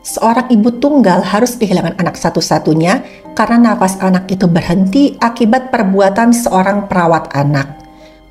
Seorang ibu tunggal harus kehilangan anak satu-satunya karena nafas anak itu berhenti akibat perbuatan seorang perawat anak.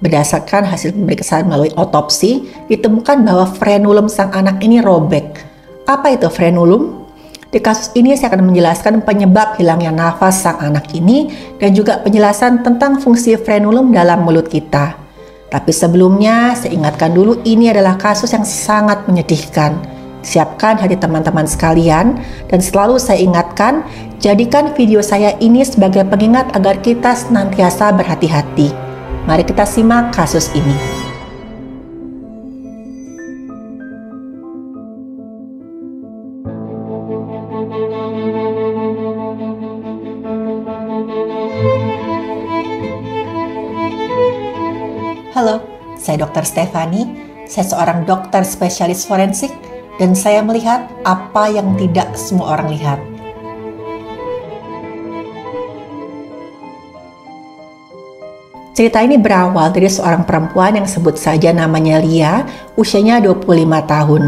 Berdasarkan hasil pemeriksaan melalui otopsi, ditemukan bahwa frenulum sang anak ini robek. Apa itu frenulum? Di kasus ini saya akan menjelaskan penyebab hilangnya nafas sang anak ini dan juga penjelasan tentang fungsi frenulum dalam mulut kita. Tapi sebelumnya, saya ingatkan dulu ini adalah kasus yang sangat menyedihkan. Siapkan hati teman-teman sekalian dan selalu saya ingatkan, jadikan video saya ini sebagai pengingat agar kita senantiasa berhati-hati. Mari kita simak kasus ini. Halo, saya Dr. Stefani. Saya seorang dokter spesialis forensik dan saya melihat apa yang tidak semua orang lihat. Cerita ini berawal dari seorang perempuan yang sebut saja namanya Lia, usianya 25 tahun.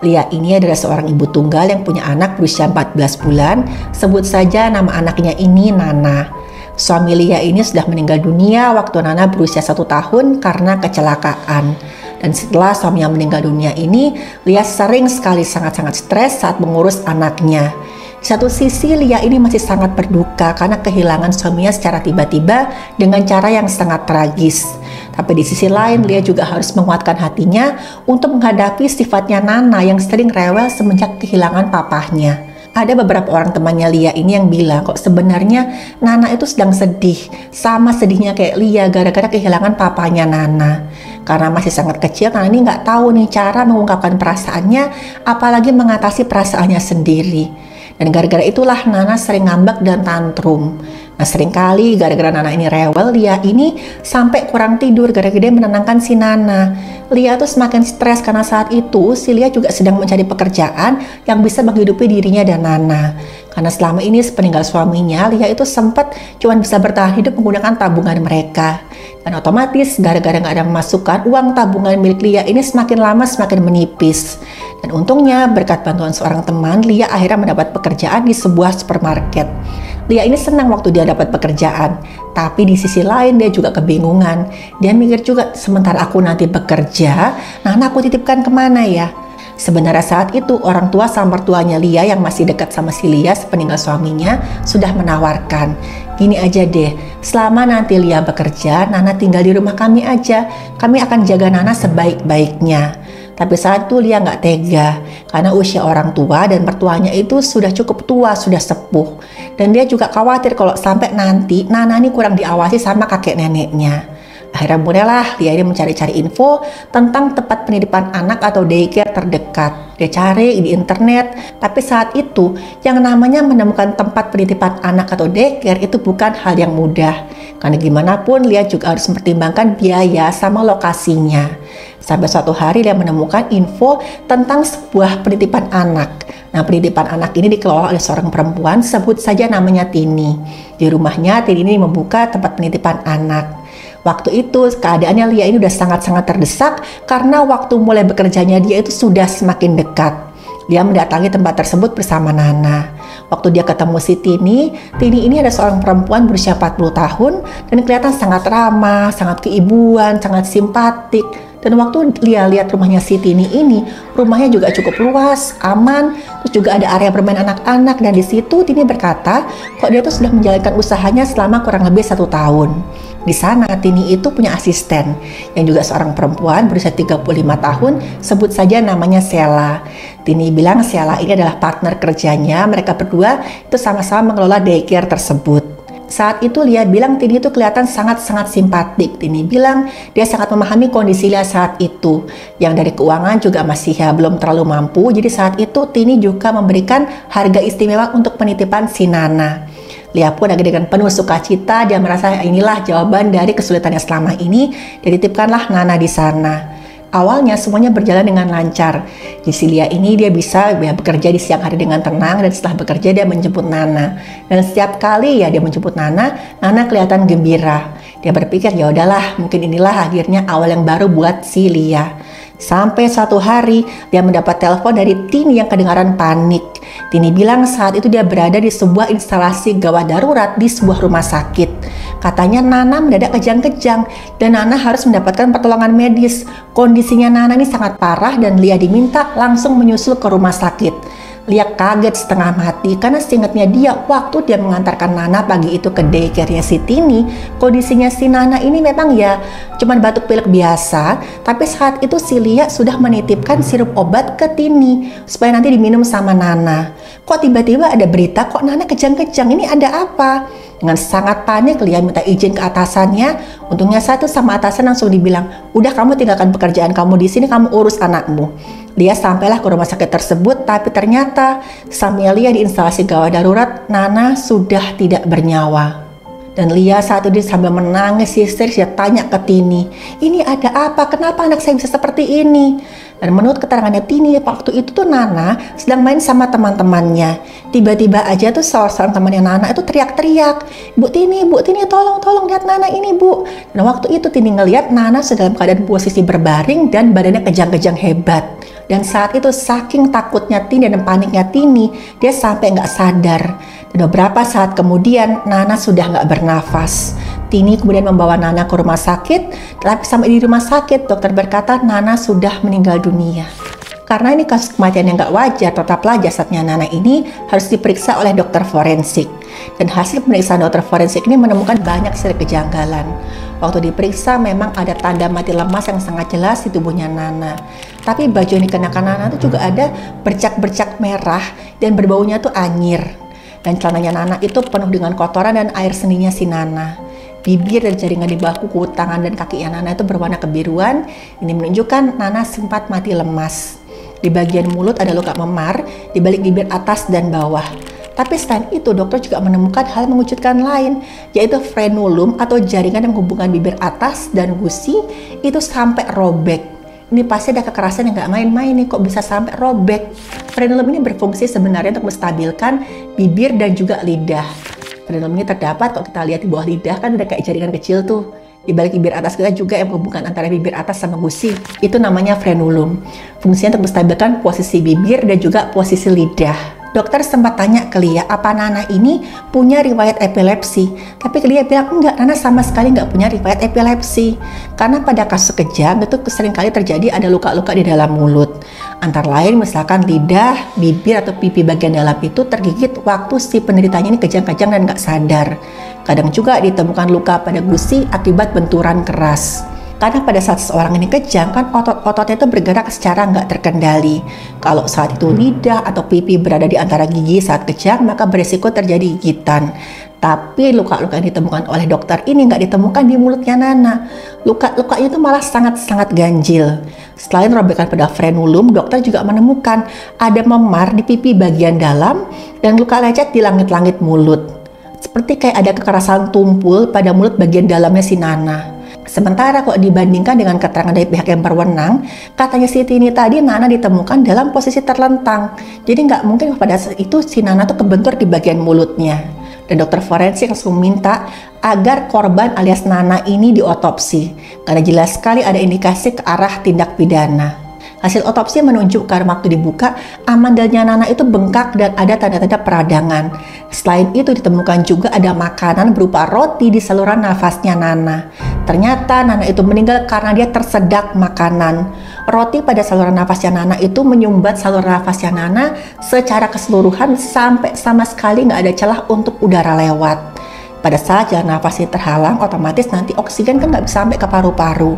Lia ini adalah seorang ibu tunggal yang punya anak berusia 14 bulan, sebut saja nama anaknya ini Nana. Suami Lia ini sudah meninggal dunia waktu Nana berusia 1 tahun karena kecelakaan. Dan setelah suaminya meninggal dunia ini, Lia sering sekali sangat-sangat stres saat mengurus anaknya. Di satu sisi, Lia ini masih sangat berduka karena kehilangan suaminya secara tiba-tiba dengan cara yang sangat tragis. Tapi di sisi lain, Lia juga harus menguatkan hatinya untuk menghadapi sifatnya Nana yang sering rewel semenjak kehilangan papahnya. Ada beberapa orang temannya Lia ini yang bilang kok sebenarnya Nana itu sedang sedih, sama sedihnya kayak Lia gara-gara kehilangan papanya Nana. Karena masih sangat kecil, Nana ini nggak tahu nih cara mengungkapkan perasaannya, apalagi mengatasi perasaannya sendiri. Dan gara-gara itulah Nana sering ngambek dan tantrum. Nah seringkali gara-gara Nana ini rewel, Lia ini sampai kurang tidur gara-gara dia menenangkan si Nana. Lia tuh semakin stres karena saat itu si Lia juga sedang mencari pekerjaan yang bisa menghidupi dirinya dan Nana. Karena selama ini sepeninggal suaminya, Lia itu sempat cuma bisa bertahan hidup menggunakan tabungan mereka. Dan otomatis gara-gara nggak ada pemasukan, uang tabungan milik Lia ini semakin lama semakin menipis. Dan untungnya berkat bantuan seorang teman, Lia akhirnya mendapat pekerjaan di sebuah supermarket. Lia ini senang waktu dia dapat pekerjaan, tapi di sisi lain dia juga kebingungan. Dia mikir juga, sementara aku nanti bekerja, Nana aku titipkan kemana ya? Sebenarnya saat itu orang tua sama mertuanya Lia yang masih dekat sama si Lia sepeninggal suaminya sudah menawarkan, gini aja deh, selama nanti Lia bekerja, Nana tinggal di rumah kami aja, kami akan jaga Nana sebaik-baiknya. Tapi saat itu Lia nggak tega karena usia orang tua dan mertuanya itu sudah cukup tua, sudah sepuh. Dan dia juga khawatir kalau sampai nanti Nana ini kurang diawasi sama kakek neneknya. Akhirnya mulailah Lia ini mencari-cari info tentang tempat penitipan anak atau daycare terdekat. Dia cari di internet, tapi saat itu yang namanya menemukan tempat penitipan anak atau daycare itu bukan hal yang mudah. Karena gimana pun Lia juga harus mempertimbangkan biaya sama lokasinya. Sampai suatu hari dia menemukan info tentang sebuah penitipan anak. Nah, penitipan anak ini dikelola oleh seorang perempuan, sebut saja namanya Tini. Di rumahnya Tini ini membuka tempat penitipan anak. Waktu itu keadaannya Lia ini udah sangat-sangat terdesak karena waktu mulai bekerjanya dia itu sudah semakin dekat. Dia mendatangi tempat tersebut bersama Nana. Waktu dia ketemu si Tini ini ada seorang perempuan berusia 40 tahun dan kelihatan sangat ramah, sangat keibuan, sangat simpatik. Dan waktu Lia lihat rumahnya si Tini ini, rumahnya juga cukup luas, aman, terus juga ada area bermain anak-anak. Dan di situ Tini berkata, kok dia tuh sudah menjalankan usahanya selama kurang lebih 1 tahun. Di sana Tini itu punya asisten yang juga seorang perempuan berusia 35 tahun, sebut saja namanya Sheila. Tini bilang Sheila ini adalah partner kerjanya, mereka berdua itu sama-sama mengelola daycare tersebut. Saat itu Lia bilang Tini itu kelihatan sangat-sangat simpatik. Tini bilang dia sangat memahami kondisi Lia saat itu, yang dari keuangan juga masih belum terlalu mampu. Jadi saat itu Tini juga memberikan harga istimewa untuk penitipan si Nana. Lia pun dengan penuh sukacita, dia merasa inilah jawaban dari kesulitannya selama ini, dia titipkanlah Nana di sana. Awalnya semuanya berjalan dengan lancar. Di si Lia ini dia bisa bekerja di siang hari dengan tenang, dan setelah bekerja dia menjemput Nana. Dan setiap kali dia menjemput Nana kelihatan gembira. Dia berpikir ya udahlah, mungkin inilah akhirnya awal yang baru buat si Lia. Sampai suatu hari dia mendapat telepon dari Tini yang kedengaran panik. Tini bilang saat itu dia berada di sebuah instalasi gawat darurat di sebuah rumah sakit. Katanya Nana mendadak kejang-kejang dan Nana harus mendapatkan pertolongan medis. Kondisinya Nana ini sangat parah dan Lia diminta langsung menyusul ke rumah sakit. Lia kaget setengah mati karena seingatnya dia waktu dia mengantarkan Nana pagi itu ke daycare-nya si Tini, kondisinya si Nana ini memang ya cuman batuk pilek biasa, tapi saat itu si Lia sudah menitipkan sirup obat ke Tini supaya nanti diminum sama Nana. Kok tiba-tiba ada berita kok Nana kejang-kejang, ini ada apa? Dengan sangat panik Lia minta izin ke atasannya. Untungnya satu sama atasan langsung dibilang, udah kamu tinggalkan pekerjaan kamu di sini, kamu urus anakmu. Lia sampailah ke rumah sakit tersebut, tapi ternyata sambil Lia di instalasi gawat darurat, Nana sudah tidak bernyawa. Dan Lia saat itu sambil menangis histeris, dia tanya ke Tini, ini ada apa? Kenapa anak saya bisa seperti ini? Dan menurut keterangannya Tini, waktu itu tuh Nana sedang main sama teman-temannya. Tiba-tiba aja tuh seorang temannya Nana itu teriak-teriak, Bu Tini, tolong lihat Nana ini, Bu. Dan waktu itu Tini ngelihat Nana sedang dalam keadaan posisi berbaring dan badannya kejang-kejang hebat. Dan saat itu saking takutnya Tini dan paniknya Tini, dia sampai nggak sadar. Dan beberapa saat kemudian Nana sudah nggak bernafas. Tini kemudian membawa Nana ke rumah sakit, tapi sampai di rumah sakit dokter berkata Nana sudah meninggal dunia. Karena ini kasus kematian yang nggak wajar, tetaplah jasadnya Nana ini harus diperiksa oleh dokter forensik. Dan hasil pemeriksaan dokter forensik ini menemukan banyak sekali kejanggalan. Waktu diperiksa memang ada tanda mati lemas yang sangat jelas di tubuhnya Nana. Tapi baju yang dikenakan Nana itu juga ada bercak-bercak merah dan berbaunya tuh anyir. Dan celananya Nana itu penuh dengan kotoran dan air seninya si Nana. Bibir dan jaringan di bahu, kuku, tangan, dan kaki Nana itu berwarna kebiruan. Ini menunjukkan Nana sempat mati lemas. Di bagian mulut ada luka memar di balik bibir atas dan bawah. Tapi selain itu, dokter juga menemukan hal mengejutkan lain, yaitu frenulum atau jaringan yang menghubungkan bibir atas dan gusi itu sampai robek. Ini pasti ada kekerasan yang nggak main-main nih, kok bisa sampai robek. Frenulum ini berfungsi sebenarnya untuk menstabilkan bibir dan juga lidah. Frenulum ini terdapat, kalau kita lihat di bawah lidah kan ada kayak jaringan kecil tuh. Di balik bibir atas kita juga yang menghubungkan antara bibir atas sama gusi. Itu namanya frenulum. Fungsinya untuk menstabilkan posisi bibir dan juga posisi lidah. Dokter sempat tanya ke Lia, apa Nana ini punya riwayat epilepsi? Tapi Lia bilang, enggak, Nana sama sekali enggak punya riwayat epilepsi. Karena pada kasus kejang itu seringkali terjadi ada luka-luka di dalam mulut. Antara lain misalkan lidah, bibir atau pipi bagian dalam itu tergigit waktu si penderitanya ini kejang-kejang dan enggak sadar. Kadang juga ditemukan luka pada gusi akibat benturan keras. Karena pada saat seorang ini kejang kan otot-ototnya itu bergerak secara nggak terkendali. Kalau saat itu lidah atau pipi berada di antara gigi saat kejang, maka berisiko terjadi gigitan. Tapi luka-luka yang ditemukan oleh dokter ini nggak ditemukan di mulutnya Nana. Luka-lukanya itu malah sangat-sangat ganjil. Selain robekan pada frenulum, dokter juga menemukan ada memar di pipi bagian dalam dan luka lecet di langit-langit mulut. Seperti kayak ada kekerasan tumpul pada mulut bagian dalamnya si Nana. Sementara kok dibandingkan dengan keterangan dari pihak yang berwenang, katanya si Tini tadi Nana ditemukan dalam posisi terlentang. Jadi nggak mungkin pada saat itu si Nana tuh kebentur di bagian mulutnya. Dan dokter forensik langsung minta agar korban alias Nana ini diotopsi. Karena jelas sekali ada indikasi ke arah tindak pidana. Hasil otopsi menunjukkan waktu dibuka, amandalnya Nana itu bengkak dan ada tanda-tanda peradangan. Selain itu ditemukan juga ada makanan berupa roti di saluran nafasnya Nana. Ternyata Nana itu meninggal karena dia tersedak makanan. Roti pada saluran nafasnya Nana itu menyumbat saluran nafasnya Nana secara keseluruhan sampai sama sekali nggak ada celah untuk udara lewat. Pada saat jalan nafas ini terhalang, otomatis nanti oksigen kan nggak bisa sampai ke paru-paru.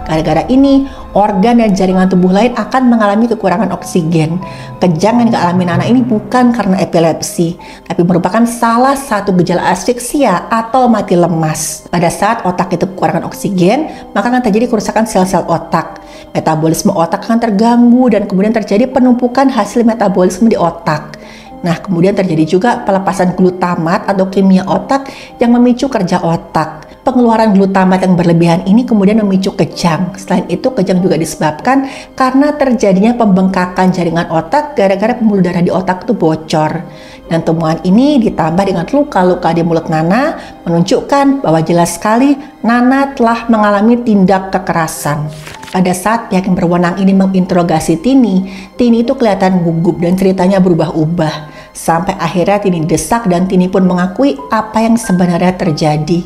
Gara-gara ini, organ dan jaringan tubuh lain akan mengalami kekurangan oksigen. Kejang yang dialami Nana ini bukan karena epilepsi, tapi merupakan salah satu gejala asfiksia atau mati lemas. Pada saat otak itu kekurangan oksigen, maka akan terjadi kerusakan sel-sel otak. Metabolisme otak akan terganggu dan kemudian terjadi penumpukan hasil metabolisme di otak. Nah, kemudian terjadi juga pelepasan glutamat atau kimia otak yang memicu kerja otak. pengeluaran glutamat yang berlebihan ini kemudian memicu kejang. Selain itu, kejang juga disebabkan karena terjadinya pembengkakan jaringan otak gara-gara pembuluh darah di otak itu bocor. Dan temuan ini ditambah dengan luka-luka di mulut Nana menunjukkan bahwa jelas sekali Nana telah mengalami tindak kekerasan. Pada saat pihak yang berwenang ini menginterogasi Tini itu kelihatan gugup dan ceritanya berubah-ubah. Sampai akhirnya Tini didesak dan Tini pun mengakui apa yang sebenarnya terjadi.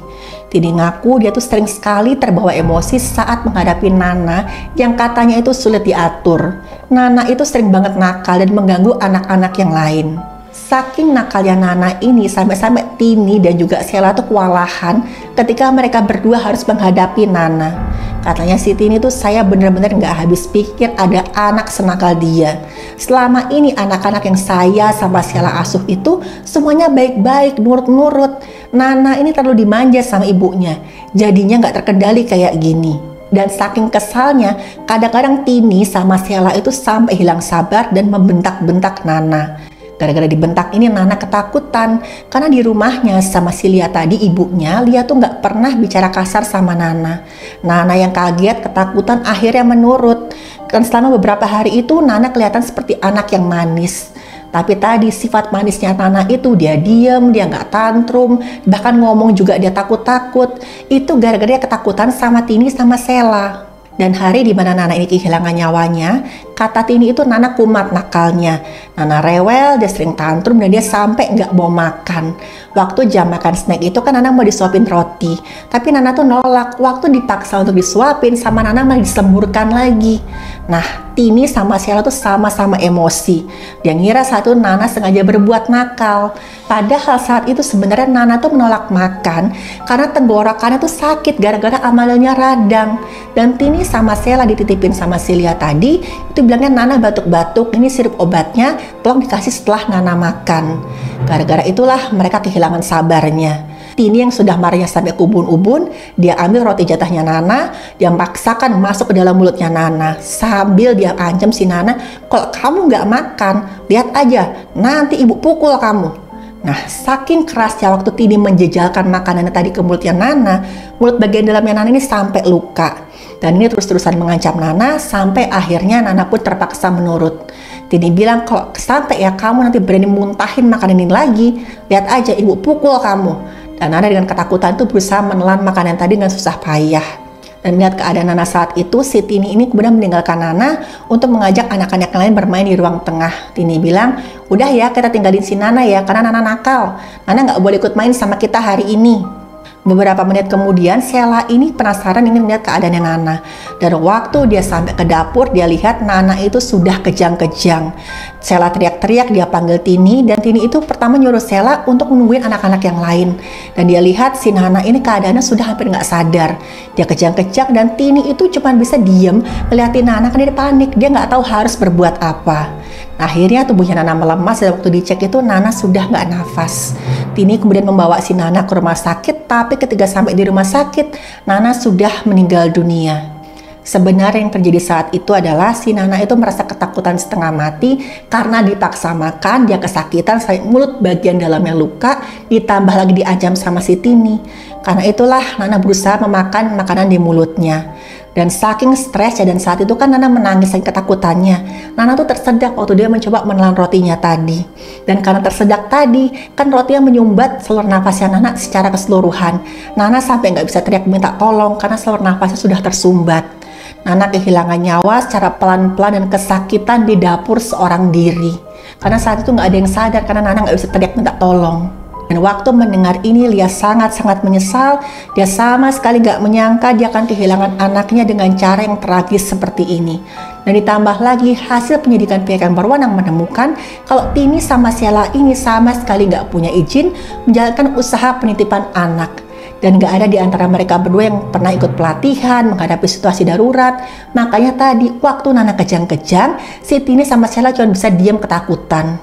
Tini ngaku dia tuh sering sekali terbawa emosi saat menghadapi Nana yang katanya itu sulit diatur. Nana itu sering banget nakal dan mengganggu anak-anak yang lain. Saking nakalnya Nana ini sampai-sampai Tini dan juga Sheila tuh kewalahan ketika mereka berdua harus menghadapi Nana. Katanya si Tini tuh, saya bener-bener gak habis pikir ada anak senakal dia. Selama ini anak-anak yang saya sama Sheila asuh itu semuanya baik-baik, nurut-nurut. Nana ini terlalu dimanja sama ibunya, jadinya gak terkendali kayak gini. Dan saking kesalnya, kadang-kadang Tini sama Sheila itu sampai hilang sabar dan membentak-bentak Nana. Gara-gara dibentak ini Nana ketakutan karena di rumahnya sama si Lia tadi ibunya, Lia tuh nggak pernah bicara kasar sama Nana. Nana yang kaget, ketakutan akhirnya menurut. Dan selama beberapa hari itu Nana kelihatan seperti anak yang manis. Tapi tadi sifat manisnya Nana itu dia diem, dia nggak tantrum, bahkan ngomong juga dia takut-takut. Itu gara-gara dia ketakutan sama Tini sama Sheila. Dan hari di mana Nana ini kehilangan nyawanya, kata Tini itu Nana kumat nakalnya. Nana rewel, dia sering tantrum dan dia sampai nggak mau makan. Waktu jam makan snack itu kan Nana mau disuapin roti, tapi Nana tuh nolak. Waktu dipaksa untuk disuapin sama Nana malah disemburkan lagi. Nah, Tini sama Sheila tuh sama-sama emosi. Dia ngira saat itu Nana sengaja berbuat nakal. Padahal saat itu sebenarnya Nana tuh menolak makan karena tenggorokannya tuh sakit gara-gara amalannya radang. Dan Tini sama Sheila dititipin sama si Lia tadi, itu bilangnya Nana batuk-batuk, ini sirup obatnya, tolong dikasih setelah Nana makan. Gara-gara itulah mereka kehilangan sabarnya. Tini yang sudah marahnya sampai kubun-ubun, dia ambil roti jatahnya Nana, dia paksakan masuk ke dalam mulutnya Nana, sambil dia ancam si Nana, kalau kamu nggak makan, lihat aja, nanti ibu pukul kamu. Nah, saking kerasnya waktu Tini menjejalkan makanannya tadi ke mulutnya Nana, mulut bagian dalamnya Nana ini sampai luka. Dan ini terus-terusan mengancam Nana sampai akhirnya Nana pun terpaksa menurut. Tini bilang, kalau sampai ya kamu nanti berani muntahin makanan ini lagi, lihat aja ibu pukul kamu. Dan Nana dengan ketakutan itu berusaha menelan makanan tadi dengan susah payah. Dan melihat keadaan Nana saat itu, si Tini ini kemudian meninggalkan Nana untuk mengajak anak-anak yang lain bermain di ruang tengah. Tini bilang, udah ya kita tinggalin si Nana ya, karena Nana nakal. Nana nggak boleh ikut main sama kita hari ini. Beberapa menit kemudian, Sheila ini penasaran ingin melihat keadaannya Nana. Dan waktu dia sampai ke dapur, dia lihat Nana itu sudah kejang-kejang. Sheila teriak-teriak, dia panggil Tini, dan Tini itu pertama nyuruh Sheila untuk menungguin anak-anak yang lain. Dan dia lihat si Nana ini keadaannya sudah hampir nggak sadar. Dia kejang-kejang dan Tini itu cuma bisa diem ngeliatin Nana karena dia panik, dia nggak tahu harus berbuat apa. Akhirnya tubuhnya Nana melemas dan waktu dicek itu Nana sudah nggak nafas. Tini kemudian membawa si Nana ke rumah sakit, tapi ketika sampai di rumah sakit, Nana sudah meninggal dunia. Sebenarnya yang terjadi saat itu adalah si Nana itu merasa ketakutan setengah mati karena dipaksa makan, dia kesakitan, selain mulut bagian dalamnya luka, ditambah lagi diancam sama si Tini. Karena itulah Nana berusaha memakan makanan di mulutnya. Dan saking stres ya, dan saat itu kan Nana menangis saking ketakutannya. Nana tuh tersedak waktu dia mencoba menelan rotinya tadi. Dan karena tersedak tadi, kan rotinya menyumbat saluran nafasnya Nana secara keseluruhan. Nana sampai nggak bisa teriak minta tolong karena saluran nafasnya sudah tersumbat. Nana kehilangan nyawa secara pelan-pelan dan kesakitan di dapur seorang diri. Karena saat itu nggak ada yang sadar karena Nana nggak bisa teriak minta tolong. Dan waktu mendengar ini, Lia sangat-sangat menyesal. Dia sama sekali gak menyangka dia akan kehilangan anaknya dengan cara yang tragis seperti ini. Dan ditambah lagi, hasil penyidikan pihak yang berwenang menemukan kalau Tini sama Sheila ini sama sekali gak punya izin menjalankan usaha penitipan anak. Dan gak ada di antara mereka berdua yang pernah ikut pelatihan menghadapi situasi darurat. Makanya tadi waktu Nana kejang-kejang, si Tini sama Sheila cuma bisa diam ketakutan.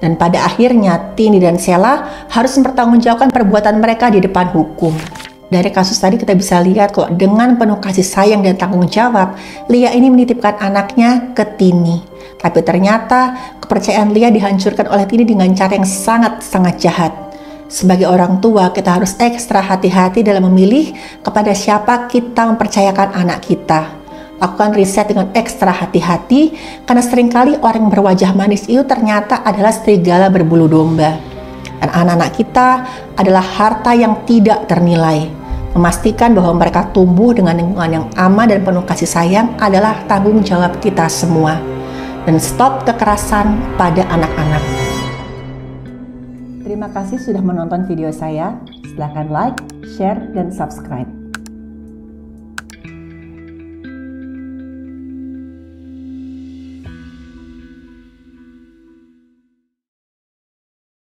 Dan pada akhirnya Tini dan Sheila harus mempertanggungjawabkan perbuatan mereka di depan hukum. Dari kasus tadi kita bisa lihat kalau dengan penuh kasih sayang dan tanggung jawab, Lia ini menitipkan anaknya ke Tini. Tapi ternyata kepercayaan Lia dihancurkan oleh Tini dengan cara yang sangat-sangat jahat. Sebagai orang tua, kita harus ekstra hati-hati dalam memilih kepada siapa kita mempercayakan anak kita. Lakukan riset dengan ekstra hati-hati, karena seringkali orang yang berwajah manis itu ternyata adalah serigala berbulu domba. Dan anak-anak kita adalah harta yang tidak ternilai. Memastikan bahwa mereka tumbuh dengan lingkungan yang aman dan penuh kasih sayang adalah tanggung jawab kita semua. Dan stop kekerasan pada anak-anak. Terima kasih sudah menonton video saya. Silahkan like, share, dan subscribe.